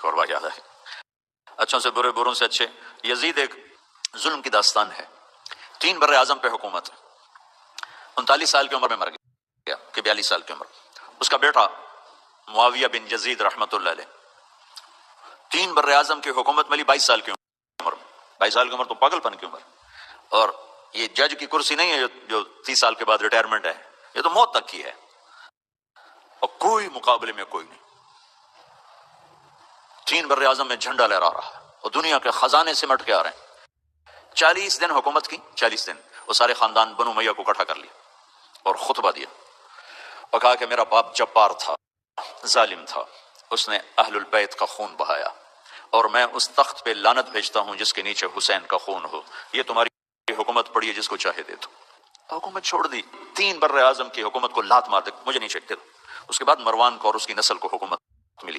ایک اور واقعہ ہے، اچھوں سے برے، بروں سے اچھے۔ یزید ایک ظلم کی داستان ہے، 3 بر اعظم پہ حکومت، 39 سال کی عمر میں مر گیا کہ 42 سال کی عمر۔ اس کا بیٹا معاویہ بن یزید رحمت اللہ علیہ 3 بر اعظم کی حکومت ملی 22 سال کی عمر میں۔ 22 سال کی عمر تو پاگل پن کی عمر، اور یہ جج کی کرسی نہیں ہے جو 30 سال کے بعد ریٹائرمنٹ ہے، یہ تو موت تک کی ہے، اور کوئی مقابلے میں کوئی نہیں۔ 3 بر اعظم میں جھنڈا لہرا رہا ہے اور دنیا کے خزانے سمٹ کے آ رہے ہیں۔ 40 دن حکومت کی، 40 دن وہ سارے خاندان بنو امیہ کو اکٹھا کر لیا اور خطبہ دیا اور کہا کہ میرا باپ جبار تھا، ظالم تھا، اس نے اہل البیت کا خون بہایا، اور میں اس تخت پہ لعنت بھیجتا ہوں جس کے نیچے حسین کا خون ہو۔ یہ تمہاری حکومت پڑی ہے، جس کو چاہے دے دو۔ حکومت چھوڑ دی، 3 بر اعظم کی حکومت کو لات مار دے، مجھے نہیں چاہیے۔ اس کے بعد مروان کو اور اس کی نسل کو حکومت ملی۔